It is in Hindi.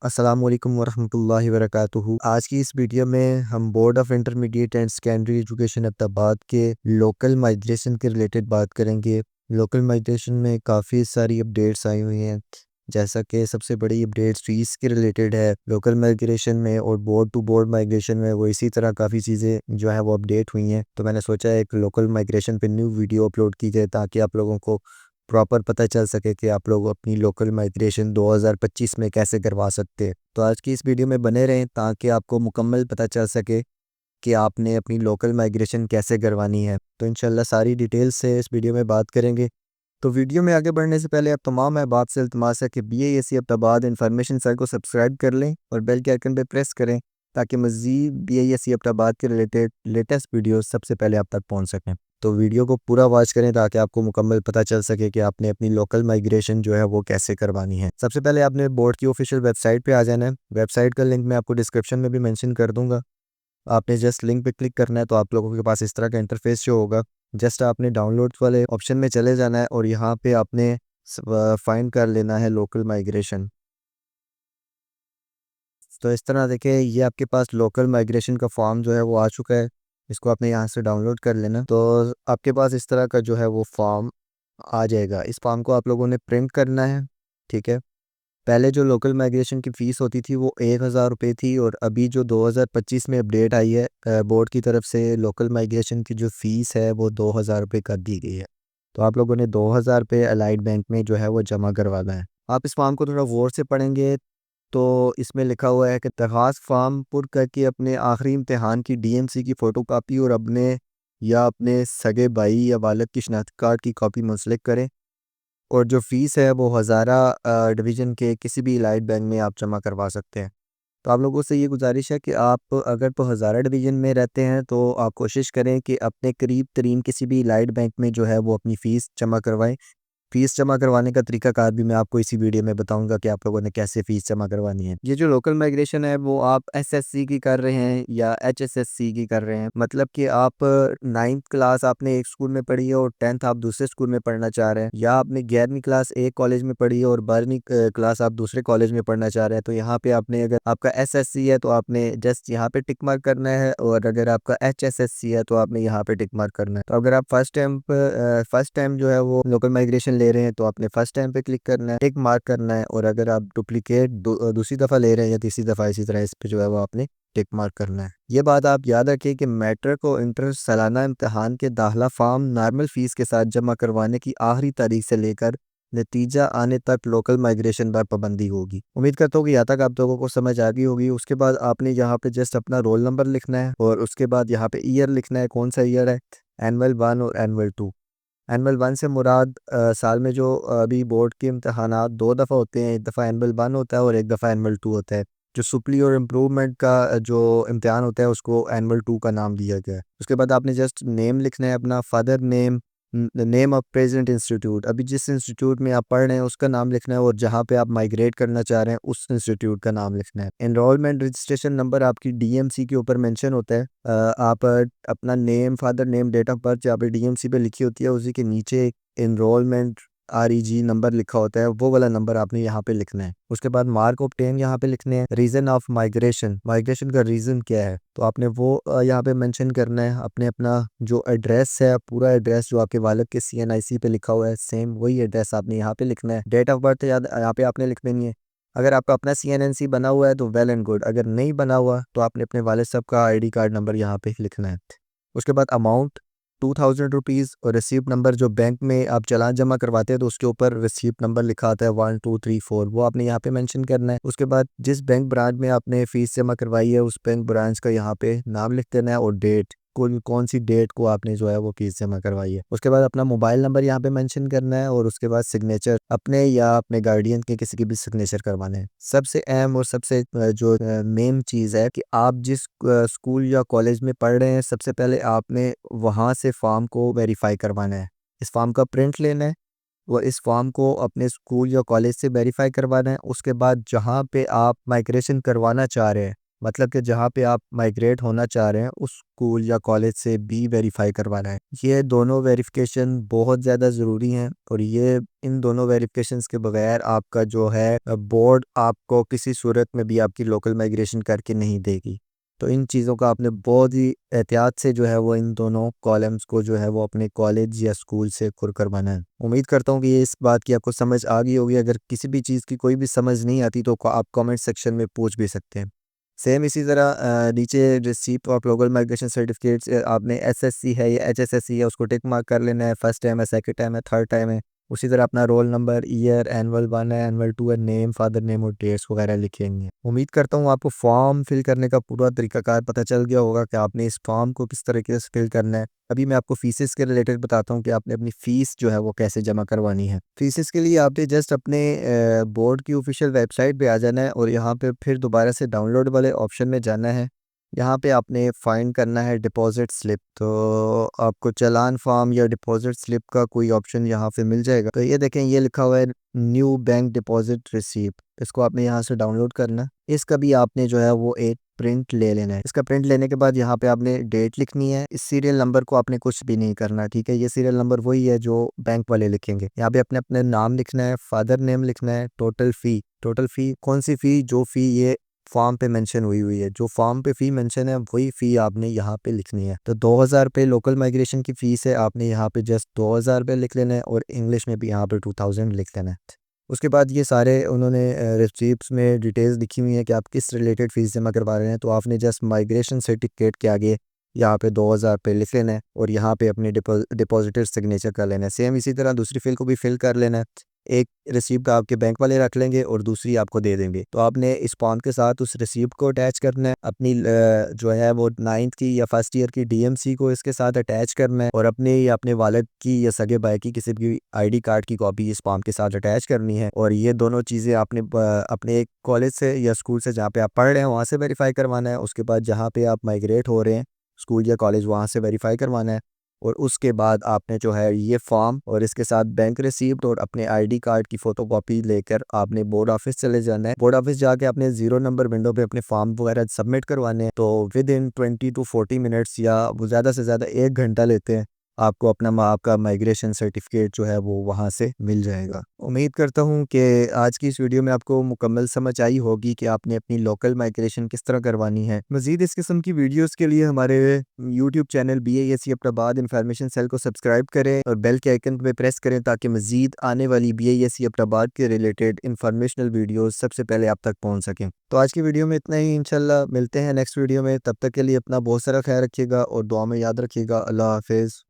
अस्सलामुअलैकुम वरहमतुल्लाहि वबरकातुहू। आज की इस वीडियो में हम board of intermediate and secondary education Ahmedabad के लोकल माइग्रेशन के रिलेटेड बात करेंगे। लोकल माइग्रेशन में काफ़ी सारी अपडेट्स आई हुई हैं, जैसा कि सबसे बड़ी अपडेट फीस के रिलेटेड है लोकल माइग्रेशन में, और बोर्ड टू बोर्ड माइग्रेशन में वो इसी तरह काफ़ी चीज़ें जो है वो अपडेट हुई हैं। तो मैंने सोचा एक लोकल माइग्रेशन पे न्यू वीडियो अपलोड की जाए ताकि आप लोगों को प्रॉपर पता चल सके कि आप लोग अपनी लोकल माइग्रेशन 2025 में कैसे करवा सकते हैं। तो आज की इस वीडियो में बने रहें ताकि आपको मुकम्मल पता चल सके कि आपने अपनी लोकल माइग्रेशन कैसे करवानी है। तो इंशाल्लाह सारी डिटेल्स से इस वीडियो में बात करेंगे। तो वीडियो में आगे बढ़ने से पहले आप तमाम अहबाब से इल्तमास है कि BAEC अहमदाबाद इन्फॉर्मेशन सर को सब्सक्राइब कर लें और बेल के आइकन पर प्रेस करें ताकि मज़ीद BAEC अहमदाबाद के रिलेटेड लेटेस्ट वीडियो सबसे पहले आप तक पहुँच सकें। तो वीडियो को पूरा वॉच करें ताकि आपको मुकम्मल पता चल सके कि आपने अपनी लोकल माइग्रेशन जो है वो कैसे करवानी है। सबसे पहले आपने बोर्ड की ऑफिशियल वेबसाइट पे आ जाना है। वेबसाइट का लिंक मैं आपको डिस्क्रिप्शन में भी मेंशन कर दूंगा। आपने जस्ट लिंक पे क्लिक करना है तो आप लोगों के पास इस तरह का इंटरफेस शो होगा। जस्ट आपने डाउनलोड वाले ऑप्शन में चले जाना है और यहाँ पे आपने फाइंड कर लेना है लोकल माइग्रेशन। तो इस तरह देखिए ये आपके पास लोकल माइग्रेशन का फॉर्म जो है वो आ चुका है। इसको आपने यहाँ से डाउनलोड कर लेना। तो आपके पास इस तरह का जो है वो फॉर्म आ जाएगा। इस फॉर्म को आप लोगों ने प्रिंट करना है, ठीक है। पहले जो लोकल माइग्रेशन की फ़ीस होती थी वो 1000 रुपये थी, और अभी जो 2025 में अपडेट आई है बोर्ड की तरफ से, लोकल माइग्रेशन की जो फ़ीस है वो 2000 रुपये कर दी गई है। तो आप लोगों ने 2000 रुपये अलाइड बैंक में जो है वो जमा करवाना है। आप इस फॉर्म को थोड़ा गौर से पढ़ेंगे तो इसमें लिखा हुआ है कि दरख्वास्त फॉर्म पुर करके अपने आखिरी इम्तिहान की DMC की फ़ोटोकॉपी और अपने सगे भाई या वालिद की शनाख्ती कार्ड की कॉपी मुंसलिक करें, और जो फ़ीस है वो हज़ारा डिवीज़न के किसी भी इलाइट बैंक में आप जमा करवा सकते हैं। तो आप लोगों से ये गुजारिश है कि आप अगर तो हज़ारा डिवीज़न में रहते हैं तो आप कोशिश करें कि अपने करीब तरीन किसी भी इलाइट बैंक में जो है वो अपनी फ़ीस जमा करवाएं। फ़ीस जमा करवाने का तरीकाकार भी मैं आपको इसी वीडियो में बताऊंगा कि आप लोगों ने कैसे फ़ीस जमा करवानी है। ये जो लोकल माइग्रेशन है वो आप SSC की कर रहे हैं या HSSC की कर रहे हैं, मतलब कि आप 9th क्लास आपने एक स्कूल में पढ़ी है और 10th आप दूसरे स्कूल में पढ़ना चाह रहे हैं, या आपने 11वीं क्लास एक कॉलेज में पढ़ी है और 12वीं क्लास आप दूसरे कॉलेज में पढ़ना चाह रहे हैं। तो यहाँ पे आपने, अगर आपका SSC है तो आपने जस्ट यहाँ पे टिक मार्क करना है, और अगर आपका HSSC है तो आपने यहाँ पे टिक मार्क करना है। तो अगर आप फर्स्ट टाइम जो है वो लोकल माइग्रेशन ले रहे हैं तो आपने फर्स्ट टाइम पे क्लिक करना है, टिक मार्क करना है, और अगर आप डुप्लीकेट दूसरी दफ़ा ले रहे हैं या तीसरी दफ़ा, इसी तरह इस पे जो है वो आपने टिक मार्क करना है। ये बात आप याद रखिए कि मैट्रिक और इंटर सालाना इम्तहान के दाखिला फॉर्म नॉर्मल फ़ीस के साथ जमा करवाने की आखिरी तारीख से लेकर नतीजा आने तक लोकल माइग्रेशन पर पाबंदी होगी। उम्मीद करता हूँ कि यहाँ तक आप लोगों को समझ आ गई होगी। उसके बाद आपने यहाँ पे जस्ट अपना रोल नंबर लिखना है, और उसके बाद यहाँ पे ईयर लिखना है, कौन सा ईयर है, एनुअल 1 और एनुअल 2। एनुअल 1 से मुराद साल में जो अभी बोर्ड के इम्तहानात 2 दफ़ा होते हैं, एक दफ़ा एनुअल 1 होता है और एक दफ़ा एनुअल 2 होता है। जो सुपली और इम्प्रूवमेंट का जो इम्तिहान होता है उसको एनुअल 2 का नाम दिया गया है। उसके बाद आपने जस्ट नेम लिखना है, अपना father name, name of present institute, अभी जिस इंस्टीट्यूट में आप पढ़ रहे हैं उसका नाम लिखना है, और जहाँ पे आप माइग्रेट करना चाह रहे हैं उस इंस्टीट्यूट का नाम लिखना है। एनरोलमेंट रजिस्ट्रेशन नंबर आपकी DMC के ऊपर मेंशन होता है। आप अपना name, father name, date of birth जहाँ पे DMC पे लिखी होती है उसी के नीचे एनरोलमेंट REG नंबर लिखा होता है, वो वाला नंबर आपने यहाँ पे लिखना है। उसके बाद मार्क ऑफ 10 यहाँ पे लिखने हैं। रीज़न ऑफ माइग्रेशन, माइग्रेशन का रीज़न क्या है तो आपने वो यहाँ पे मेंशन करना है। आपने अपना जो एड्रेस है, पूरा एड्रेस जो आपके वालिद के CNIC पे लिखा हुआ है, सेम वही एड्रेस आपने यहाँ पे लिखना है। डेट ऑफ बर्थ याद यहाँ पे आपने लिख देनी है। अगर आपका अपना CNNC बना हुआ है तो वेल एंड गुड, अगर नहीं बना हुआ तो आपने अपने वालिद साहब का ID कार्ड नंबर यहाँ पे लिखना है। उसके बाद अमाउंट 2000 रुपीज़, और रिसीप्ट नंबर, जो बैंक में आप चालान जमा करवाते हैं तो उसके ऊपर रिसीप्ट नंबर लिखा आता है 1 2 3 4, वो आपने यहाँ पे मेंशन करना है। उसके बाद जिस बैंक ब्रांच में आपने फ़ीस जमा करवाई है उस बैंक ब्रांच का यहाँ पे नाम लिख देना है, और डेट, कौन सी डेट को आपने जो है वो फीस जमा करवाई है। उसके बाद अपना मोबाइल नंबर यहाँ पे मेंशन करना है, और उसके बाद सिग्नेचर अपने या अपने गार्डियन के किसी की भी सिग्नेचर करवाने हैं। सबसे अहम और सबसे जो मेन चीज़ है कि आप जिस स्कूल या कॉलेज में पढ़ रहे हैं सबसे पहले आपने वहाँ से फॉर्म को वेरीफाई करवाना है। इस फॉर्म का प्रिंट लेना है, वो इस फॉर्म को अपने स्कूल या कॉलेज से वेरीफाई करवाना है। उसके बाद जहाँ पे आप माइग्रेशन करवाना चाह रहे हैं मतलब कि जहाँ पे आप माइग्रेट होना चाह रहे हैं उस स्कूल या कॉलेज से भी वेरीफाई करवाना है। ये दोनों वेरिफिकेशन बहुत ज़्यादा ज़रूरी हैं और ये इन दोनों वेरिफिकेशंस के बगैर आपका जो है बोर्ड आपको किसी सूरत में भी आपकी लोकल माइग्रेशन करके नहीं देगी। तो इन चीज़ों का आपने बहुत ही एहतियात से जो है वो इन दोनों कॉलम्स को जो है वो अपने कॉलेज या स्कूल से खुर करवाना है। उम्मीद करता हूँ कि ये इस बात की आपको समझ आ गई होगी। अगर किसी भी चीज़ की कोई भी समझ नहीं आती तो आप कमेंट सेक्शन में पूछ भी सकते हैं। सेम इसी तरह नीचे receipt of global migration certificates आपने एसएससी है या एचएसएससी है उसको टिक मार्क कर लेना है। फर्स्ट टाइम है, सेकंड टाइम है, थर्ड टाइम है। उसी तरह अपना रोल नंबर, ईयर, एनुअल 1 है, एनुअल 2 है, नेम, फादर नेम और डेट्स वगैरह लिखेंगे। उम्मीद करता हूँ आपको फॉर्म फिल करने का पूरा तरीकाकार पता चल गया होगा कि आपने इस फॉर्म को किस तरीके से फिल करना है। अभी मैं आपको फीसेस के रिलेटेड बताता हूँ कि आपने अपनी फ़ीस जो है वो कैसे जमा करवानी है। फीसेस के लिए आपने जस्ट अपने बोर्ड की ऑफिशियल वेबसाइट पे आ जाना है और यहाँ पे फिर दोबारा से डाउनलोड वाले ऑप्शन में जाना है। यहाँ पे आपने फाइंड करना है डिपॉजिट स्लिप। तो आपको चालान फॉर्म या डिपॉजिट स्लिप का कोई ऑप्शन यहाँ पे मिल जाएगा। तो ये देखें, ये लिखा हुआ है न्यू बैंक डिपॉजिट रिसीप्ट। इसको आपने यहाँ से डाउनलोड करना है। इसका भी आपने जो है वो एक प्रिंट ले लेना है। इसका प्रिंट लेने के बाद यहाँ पे आपने डेट लिखनी है। इस सीरियल नंबर को आपने कुछ भी नहीं करना, ठीक है। ये सीरियल नंबर वही है जो बैंक वाले लिखेंगे। यहाँ पे अपने अपने नाम लिखना है, फादर नेम लिखना है, टोटल फी कौन सी फ़ी, जो फ़ी ये फॉर्म पे मेंशन हुई हुई है, जो फॉर्म पे फ़ी मेंशन है वही फ़ी आपने यहाँ पे लिखनी है। तो 2000 रुपये लोकल माइग्रेशन की फ़ीस है, आपने यहाँ पे जस्ट 2000 रुपये लिख लेना है और इंग्लिश में भी यहाँ पे 2000 लिख लेना है। उसके बाद ये सारे उन्होंने रिसिप्ट्स में डिटेल्स लिखी हुई हैं कि आप किस रिलेटेड फ़ीस जमा करवा रहे हैं। तो आपने जस्ट माइग्रेशन सर्टिफिकेट के आगे यहाँ पे 2000 रुपये लिख लेना है और यहाँ पे अपने डिपॉजिटर सिग्नेचर कर लेना है। सेम इसी तरह दूसरी फ़िल को भी फिल कर लेना है। एक रिसिप्ट आपके बैंक वाले रख लेंगे और दूसरी आपको दे देंगे। तो आपने इस फॉर्म के साथ उस रिसिप्ट को अटैच करना है, अपनी जो है वो 9th की या फर्स्ट ईयर की डीएमसी को इसके साथ अटैच करना है और अपने या अपने वालिद की या सगे भाई की किसी भी आईडी कार्ड की कॉपी इस फॉर्म के साथ अटैच करनी है। और ये दोनों चीज़ें आपने अपने एक कॉलेज से या स्कूल से जहाँ पे आप पढ़ रहे हैं वहाँ से वेरीफाई करवाना है। उसके बाद जहाँ पे आप माइग्रेट हो रहे हैं स्कूल या कॉलेज वहाँ से वेरीफाई करवाना है। और उसके बाद आपने जो है ये फॉर्म और इसके साथ बैंक रिसीप्ट और अपने आईडी कार्ड की फ़ोटोकॉपी लेकर आपने बोर्ड ऑफिस चले जाना है। बोर्ड ऑफिस जाके अपने 0 नंबर विंडो पे अपने फॉर्म वगैरह सबमिट करवाने हैं। तो विद इन 20 to 40 मिनट्स या वो ज़्यादा से ज़्यादा 1 घंटा लेते हैं, आपको अपना आपका माइग्रेशन सर्टिफिकेट जो है वो वहाँ से मिल जाएगा। उम्मीद करता हूँ कि आज की इस वीडियो में आपको मुकम्मल समझ आई होगी कि आपने अपनी लोकल माइग्रेशन किस तरह करवानी है। मज़ीद इस किस्म की वीडियोस के लिए हमारे यूट्यूब चैनल BASC अपनाबाद इन्फॉर्मेशन सेल को सब्सक्राइब करें और बेल के आइकन पे प्रेस करें ताकि मज़ीद आने वाली BASC अपनाबाद के रिलेटेड इन्फॉर्मेशनल वीडियोस सबसे पहले आप तक पहुँच सकें। तो आज की वीडियो में इतना ही। इंशाल्लाह मिलते हैं नेक्स्ट वीडियो में। तब तक के लिए अपना बहुत सारा ख्याल रखिएगा और दुआ में याद रखिएगा। अल्लाह हाफिज़।